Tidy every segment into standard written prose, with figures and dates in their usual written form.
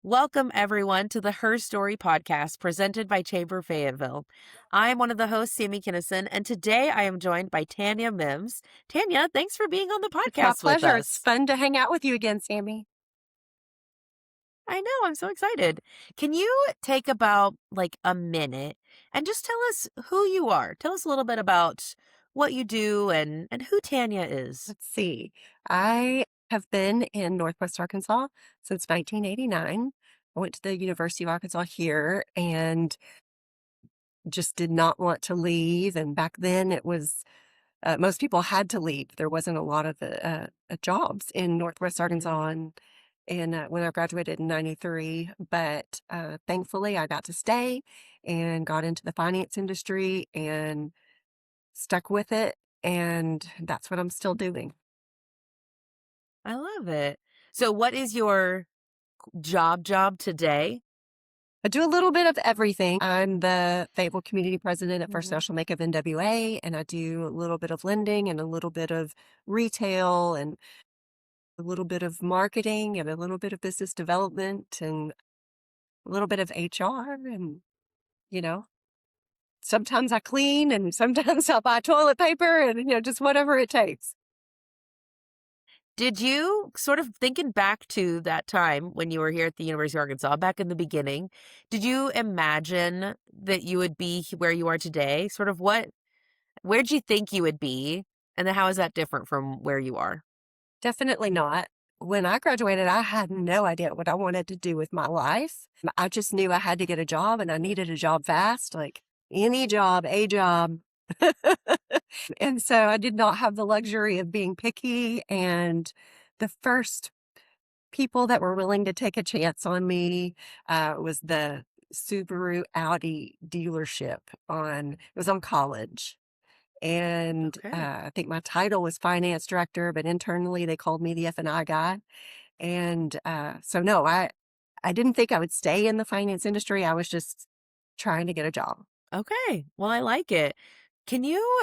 Welcome, everyone, to the Her Story podcast presented by Chamber Fayetteville. I'm one of the hosts, Sami, and today I am joined by Tanya Mims. Tanya, thanks for being on the It's my podcast with pleasure. It's us. fun to hang out with you again, Sammy. I know, I'm so excited. Can you take about a minute and just tell us who you are? Tell us a little bit about what you do and who Tanya is. Let's see. I have been in Northwest Arkansas since 1989. I went to the University of Arkansas here and just did not want to leave. And back then it was, most people had to leave. There wasn't a lot of jobs in Northwest Mhm. Arkansas. And when I graduated in 93, but thankfully I got to stay and got into the finance industry and stuck with it, and that's what I'm still doing. I love it. So, what is your job today? I do a little bit of everything. I'm the Fayetteville Community President at First Mhm. National Bank of NWA, and I do a little bit of lending and a little bit of retail and a little bit of marketing and a little bit of business development and a little bit of HR. And, you know, sometimes I clean and sometimes I'll buy toilet paper and, just whatever it takes. Did you sort of thinking back to that time when you were here at the University of Arkansas back in the beginning, did you imagine that you would be where you are today? Sort of where'd you think you would be? And then how is that different from where you are? Definitely not. When I graduated, I had no idea what I wanted to do with my life. I just knew I had to get a job and I needed a job fast, like any job, a job. And so I did not have the luxury of being picky. And the first people that were willing to take a chance on me was the Subaru Audi dealership it was on College. And Okay. I think my title was finance director, but internally they called me the F&I guy. And so no, I didn't think I would stay in the finance industry. I was just trying to get a job. Okay. Well, I like it. Can you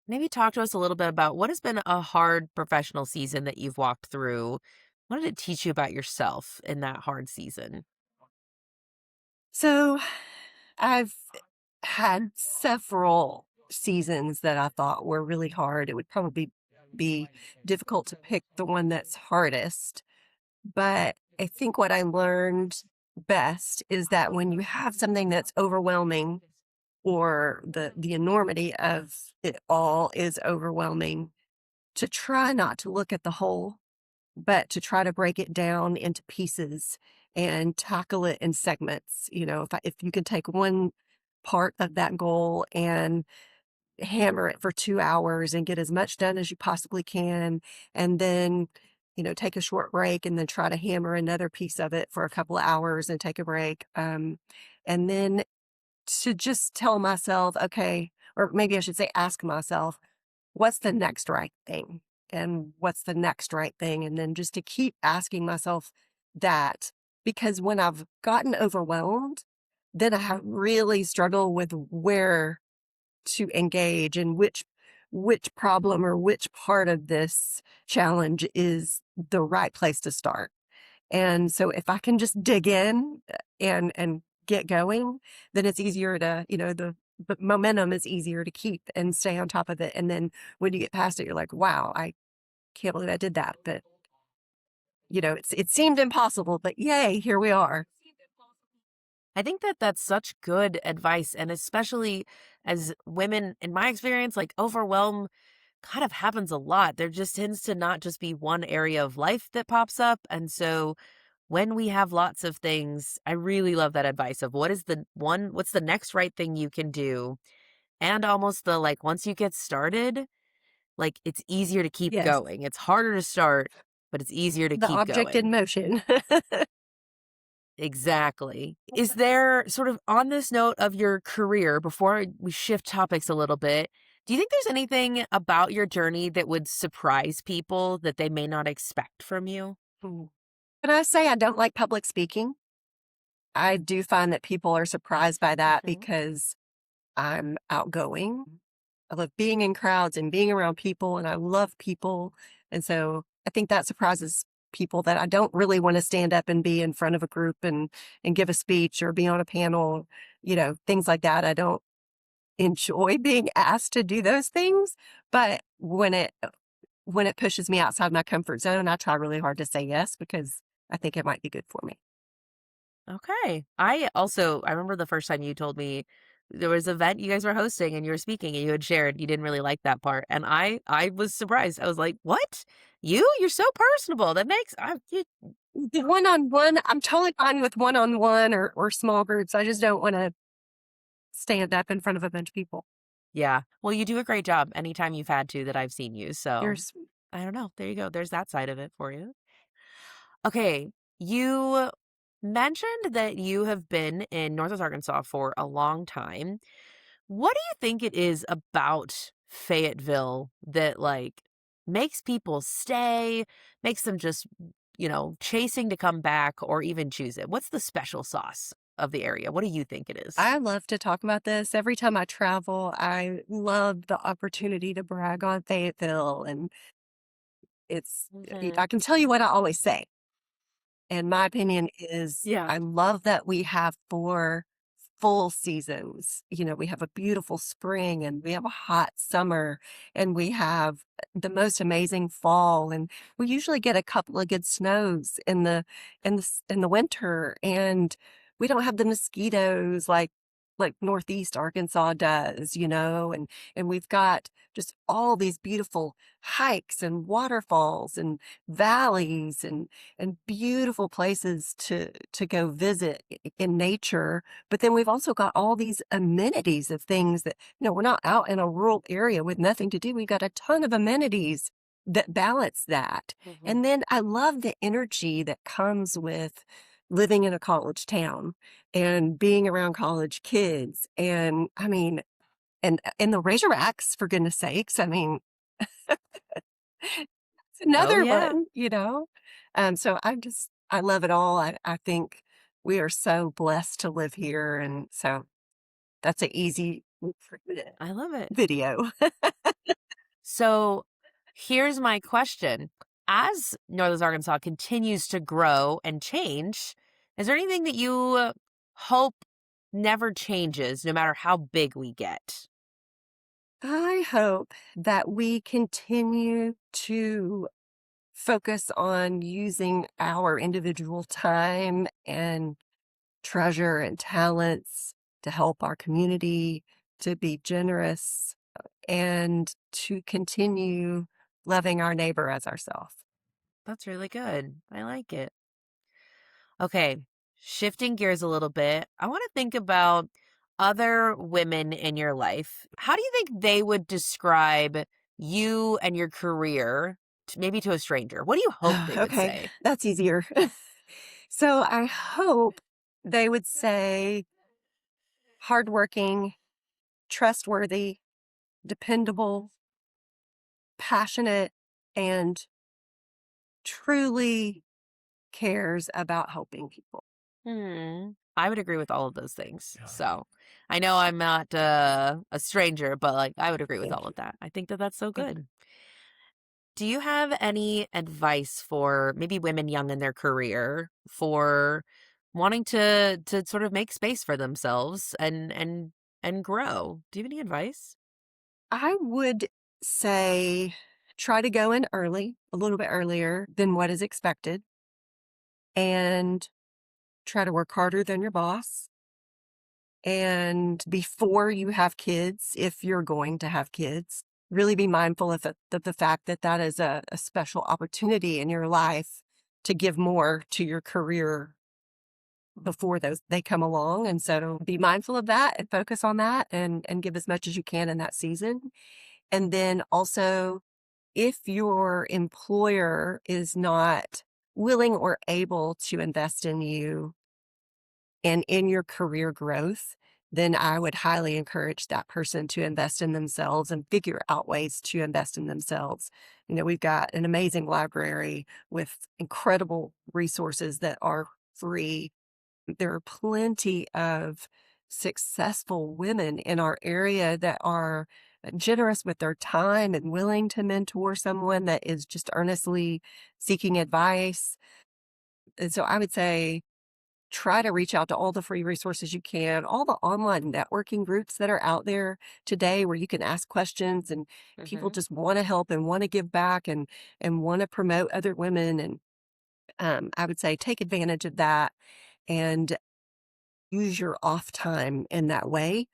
maybe talk to us a little bit about what has been a hard professional season that you've walked through? What did it teach you about yourself in that hard season? So I've had several seasons that I thought were really hard. It would probably be difficult to pick the one that's hardest. But I think what I learned best is that when you have something that's overwhelming or the enormity of it all is overwhelming, to try not to look at the whole, but to try to break it down into pieces and tackle it in segments. If you can take one part of that goal and hammer it for 2 hours and get as much done as you possibly can, and then take a short break and then try to hammer another piece of it for a couple of hours and take a break, and then to just tell myself, okay, or maybe I should say ask myself, what's the next right thing? And what's the next right thing? And then just to keep asking myself that, because when I've gotten overwhelmed, then I have really struggled with where to engage and which problem or which part of this challenge is the right place to start. And so if I can just dig in and get going, then it's easier to, the momentum is easier to keep and stay on top of it. And then when you get past it, you're like, wow, I can't believe I did that. But it seemed impossible, but yay, here we are. I think that that's such good advice, and especially as women, in my experience, overwhelm kind of happens a lot. There just tends to not just be one area of life that pops up, and so when we have lots of things, I really love that advice of what's the next right thing you can do, and almost once you get started, it's easier to keep Yes. going. It's harder to start, but it's easier to The keep object in going. motion. Exactly. Is there sort of on this note of your career, before we shift topics a little bit, do you think there's anything about your journey that would surprise people that they may not expect from you? Hmm. Can I say I don't like public speaking? I do find that people are surprised by that Mhm. because I'm outgoing. I love being in crowds and being around people, and I love people. And so I think that surprises people that I don't really want to stand up and be in front of a group and give a speech or be on a panel, things like that. I don't enjoy being asked to do those things, but when it pushes me outside my comfort zone, I try really hard to say yes because I think it might be good for me. Okay. I remember the first time you told me there was an event you guys were hosting and you were speaking and you had shared you didn't really like that part. And I was surprised. I was like, "What? You're so personable. That makes I you, The one-on-one, I'm totally fine with one-on-one or small groups. I just don't want to stand up in front of a bunch of people. Yeah. Well, you do a great job anytime you've had to that I've seen you. So, There's I don't know. There you go. There's that side of it for you. Okay. You mentioned that you have been in Northwest Arkansas for a long time. What do you think it is about Fayetteville that makes people stay, makes them just, chasing to come back or even choose it? What's the special sauce of the area? What do you think it is? I love to talk about this. Every time I travel, I love the opportunity to brag on Fayetteville, and Hmm. I can tell you what I always say. And my opinion is Yeah. I love that we have 4 full seasons. We have a beautiful spring and we have a hot summer and we have the most amazing fall, and we usually get a couple of good snows in the winter, and we don't have the mosquitoes like Northeast Arkansas does, and we've got just all these beautiful hikes and waterfalls and valleys and beautiful places to go visit in nature. But then we've also got all these amenities of things that, we're not out in a rural area with nothing to do. We've got a ton of amenities that balance that. Hmm. And then I love the energy that comes with living in a college town and being around college kids. And I mean, and the Razorbacks, for goodness sakes. I mean, it's Oh, another yeah. one. So I love it all. I think we are so blessed to live here. And so that's an easy I love it. video. So here's my question. As Northwest Arkansas continues to grow and change, is there anything that you hope never changes no matter how big we get? I hope that we continue to focus on using our individual time and treasure and talents to help our community, to be generous, and to continue loving our neighbor as ourselves. That's really good. I like it. Okay, shifting gears a little bit, I want to think about other women in your life. How do you think they would describe you and your career, maybe to a stranger? What do you hope they would Okay, say? that's easier. So I hope they would say hardworking, trustworthy, dependable, passionate, and truly cares about helping people. I would agree with all of those things. So I know I'm not a stranger, but I would agree with Thank all you. of that. I think that that's so Thank you. good. Do you have any advice for maybe women young in their career for wanting to sort of make space for themselves and grow? Do you have any advice? I would say try to go in early, a little bit earlier than what is expected, and try to work harder than your boss. And before you have kids, if you're going to have kids, really be mindful of the fact that that is a special opportunity in your life to give more to your career before they come along. And so be mindful of that and focus on that and give as much as you can in that season. And then also, if your employer is not willing or able to invest in you and in your career growth, then I would highly encourage that person to invest in themselves and figure out ways to invest in themselves. We've got an amazing library with incredible resources that are free. There are plenty of successful women in our area that are generous with their time and willing to mentor someone that is just earnestly seeking advice. And so I would say try to reach out to all the free resources you can, all the online networking groups that are out there today where you can ask questions and people Hmm. just want to help and want to give back and want to promote other women. And I would say take advantage of that and use your off time in that way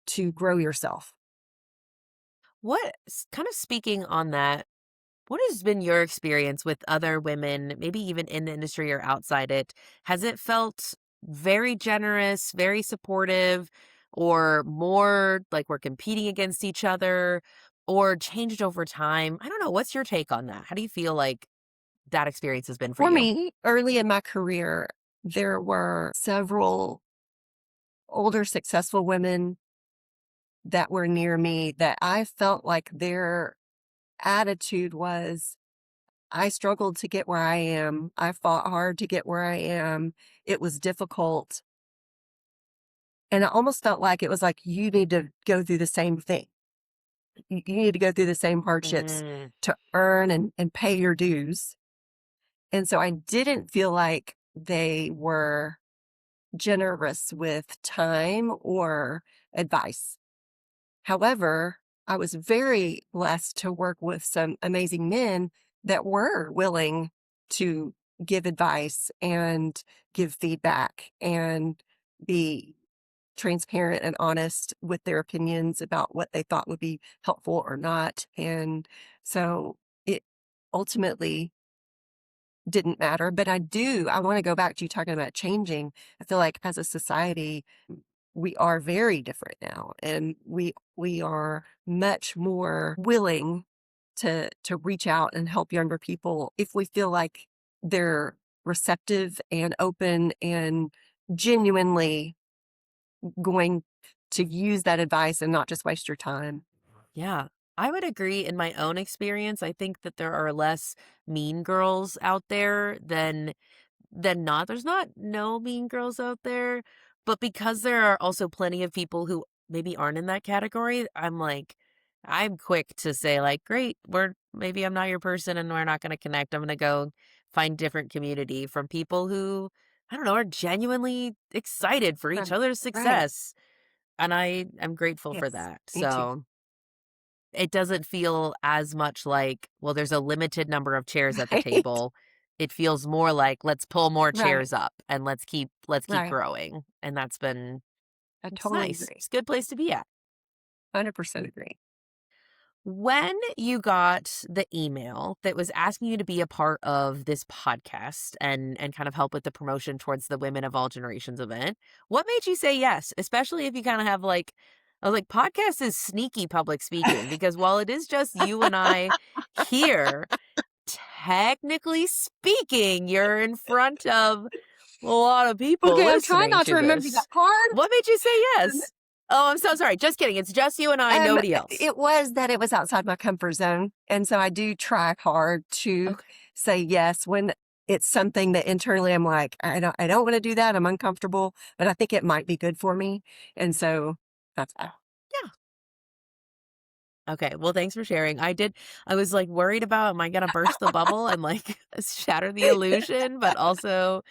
to grow yourself. Kind of speaking on that, what has been your experience with other women, maybe even in the industry or outside it? Has it felt very generous, very supportive, or more like we're competing against each other, or changed over time? I don't know. What's your take on that? How do you feel like that experience has been for For you? me, early in my career, there were several older, successful women that were near me that I felt like their attitude was, I struggled to get where I am. I fought hard to get where I am. It was difficult. And I almost felt like it was like, you need to go through the same thing. You need to go through the same hardships Mm, to earn and pay your dues. And so I didn't feel like they were generous with time or advice. However, I was very blessed to work with some amazing men that were willing to give advice and give feedback and be transparent and honest with their opinions about what they thought would be helpful or not. And so it ultimately didn't matter. But I want to go back to you talking about changing. I feel like as a society, we are very different now, and we are much more willing to reach out and help younger people if we feel like they're receptive and open and genuinely going to use that advice and not just waste your time. yeah. I would agree in my own experience. I think that there are less mean girls out there than not. There's not no mean girls out there, but because there are also plenty of people who maybe aren't in that category, I'm quick to say like, "Great, maybe I'm not your person and we're not gonna connect. I'm gonna go find different community from people who, I don't know, are genuinely excited for each Right. other's Right. success." And I am grateful for Yes. that. Me too. So it doesn't feel as much like, well, there's a limited number of chairs at the Right. table. It feels more like, let's pull more Right. chairs up and let's keep Right. growing. And I it's totally nice. agree. It's a good place to be at. 100% agree. When you got the email that was asking you to be a part of this podcast and kind of help with the promotion towards the Women of All Generations event, what made you say yes? Especially if you kind of have like, I was like, podcast is sneaky public speaking because while it is just you and I here, technically speaking, you're in front of a lot of people Okay, I'm trying listening not to to remember that this. part. What made you say Um, yes? Oh, I'm so sorry. Just kidding. It's just you and I, Um, nobody else. it was that it was outside my comfort zone, and so I do try hard to Okay. say yes when it's something that internally I'm like, I don't wanna do that, I'm uncomfortable, but I think it might be good for me, and so that's why. Yeah. Okay. Well, thanks for sharing. I was like worried about, am I going to burst the bubble and like shatter the illusion? But also,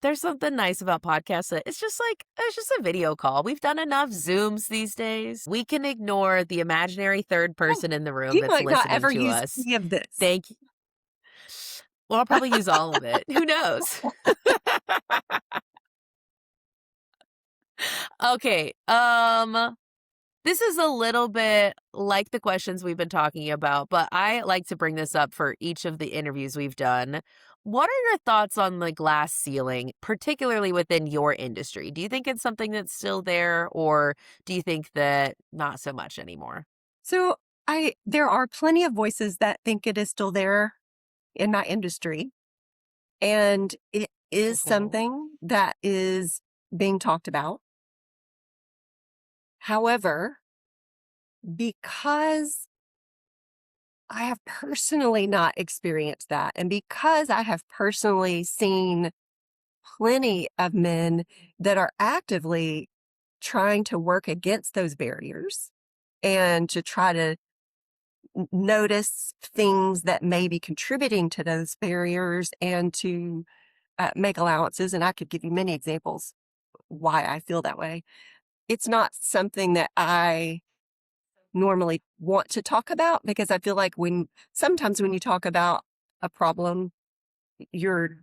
there's something nice about podcasts that it's just a video call. We've done enough Zooms these days. We can ignore the imaginary third Oh, person in the room you that's might not listening ever to use us. any of this. Thank you. Well, I'll probably use all of it. Who knows? Okay. This is a little bit like the questions we've been talking about, but I like to bring this up for each of the interviews we've done. What are your thoughts on the glass ceiling, particularly within your industry? Do you think it's something that's still there, or do you think that not so much anymore? So, there are plenty of voices that think it is still there in my industry, and it is Mhm. something that is being talked about. However, because I have personally not experienced that, and because I have personally seen plenty of men that are actively trying to work against those barriers, and to try to notice things that may be contributing to those barriers and to make allowances. And I could give you many examples why I feel that way. It's not something that I normally want to talk about because I feel like sometimes when you talk about a problem, you're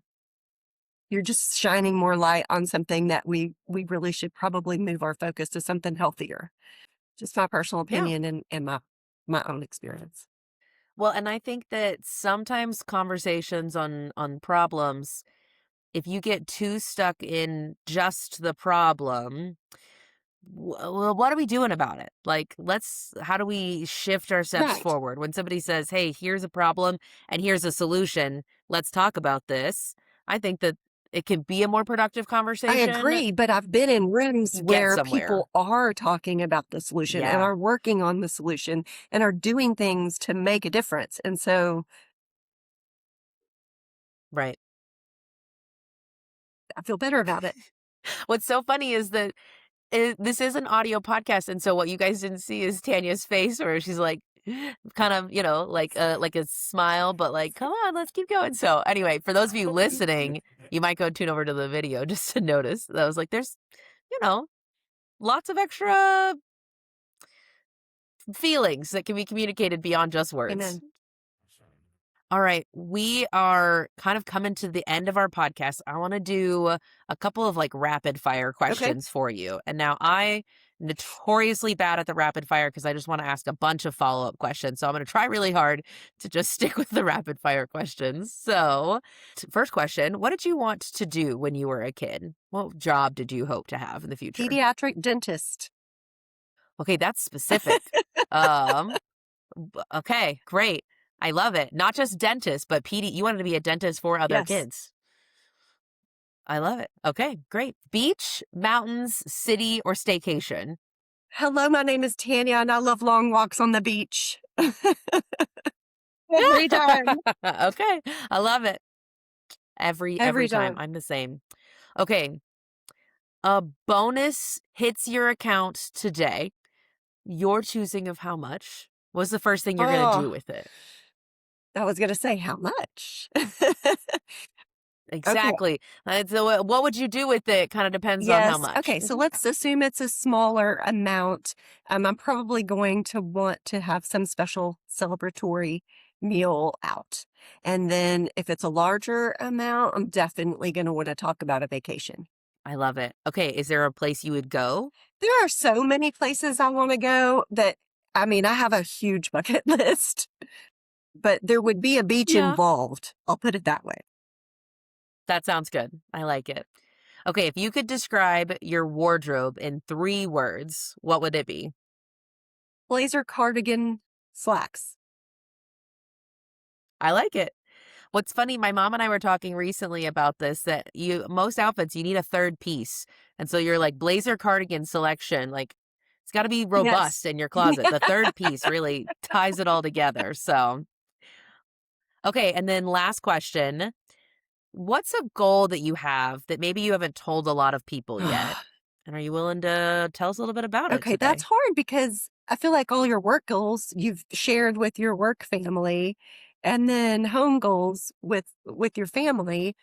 just shining more light on something that we really should probably move our focus to something healthier. Just my personal Yeah. opinion and my own experience. Well, and I think that sometimes conversations on problems, if you get too stuck in just the problem, well, what are we doing about it? Like, how do we shift our steps Right. forward? When somebody says, hey, here's a problem and here's a solution, let's talk about this. I think that it can be a more productive I conversation agree, but I've been in rooms to get where somewhere. people are talking about the solution and Yeah, are working on the solution and are doing things to make a difference. And so right. I feel better about it. What's so funny is that this is an audio podcast, and so what you guys didn't see is Tanya's face where she's like, kind of, like a smile, but like, come on, let's keep going. So anyway, for those of you listening, you might go tune over to the video just to notice that I was like, there's, you know, lots of extra feelings that can be communicated beyond just words. Amen. All right, we are kind of coming to the end of our podcast. I want to do a couple of like rapid fire Okay. questions for you. And now I notoriously bad at the rapid fire because I just want to ask a bunch of follow-up questions. So I'm going to try really hard to just stick with the rapid fire questions. So, first question, what did you want to do when you were a kid? What job did you hope to have in the future? Pediatric dentist. Okay, that's specific. Um Okay, great. I love it. Not just dentist, but you wanted to be a dentist for other Yes. kids. I love it. Okay, great. Beach, mountains, city, or staycation? Hello, my name is Tanya and I love long walks on the beach. Every time. Okay, I love it. Every Every time. time. I'm the same. Okay, a bonus hits your account today. You're choosing of how much. What's the first thing you're gonna do Oh, with it? I was going to say how much. Okay. Exactly. So, what would you do with it? Kind of depends on how Yes. much. Okay. So let's assume it's a smaller amount. I'm probably going to want to have some special celebratory meal out. And then if it's a larger amount, I'm definitely going to want to talk about a vacation. I love it. Okay, is there a place you would go? There are so many places I want to go that, I mean, I have a huge bucket list, but there would be a beach Yeah. involved. I'll put it that way. That sounds good. I like it. Okay, if you could describe your wardrobe in 3 words, what would it be? Blazer, cardigan, slacks. I like it. What's funny, my mom and I were talking recently about this, that most outfits, you need a third piece. And so your like blazer cardigan selection, like it's got to be Yes. robust in your closet. The third piece really ties it all together. So, okay, and then last question. What's a goal that you have that maybe you haven't told a lot of people yet? And are you willing to tell us a little bit about it Okay, that's today? hard because I feel like all your work goals you've shared with your work family and then home goals with your family.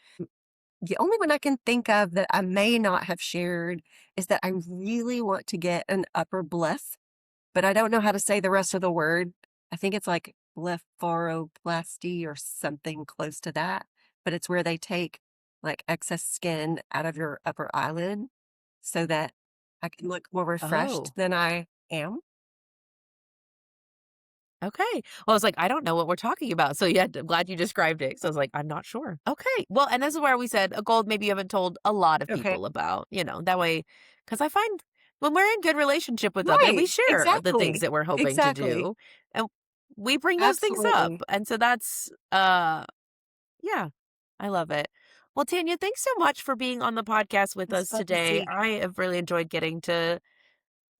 The only one I can think of that I may not have shared is that I really want to get an upper bleph, but I don't know how to say the rest of the word. I think it's like blepharoplasty or something close to that, but it's where they take like excess skin out of your upper eyelid so that I can look more refreshed Oh, than I am. okay. Well, I was like, I don't know what we're talking about. So yeah, I'm glad you described it. So I was like, I'm not sure. Okay. Well, and this is where we said a goal maybe you haven't told a lot of Okay. people about, that way, because I find when we're in good relationship with other, we Right. share the things Exactly. that we're hoping to Exactly. do. And we bring those things up. Absolutely. And so that's, yeah, I love it. Well, Tanya, thanks so much for being on the podcast with It's us fun to today. see. I have really enjoyed getting to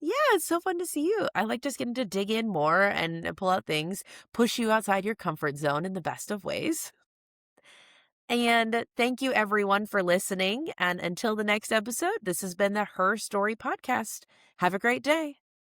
yeah, it's so fun to see you. I like just getting to dig in more and pull out things, push you outside your comfort zone in the best of ways. And thank you everyone for listening. And until the next episode, this has been the Her Story Podcast. Have a great day.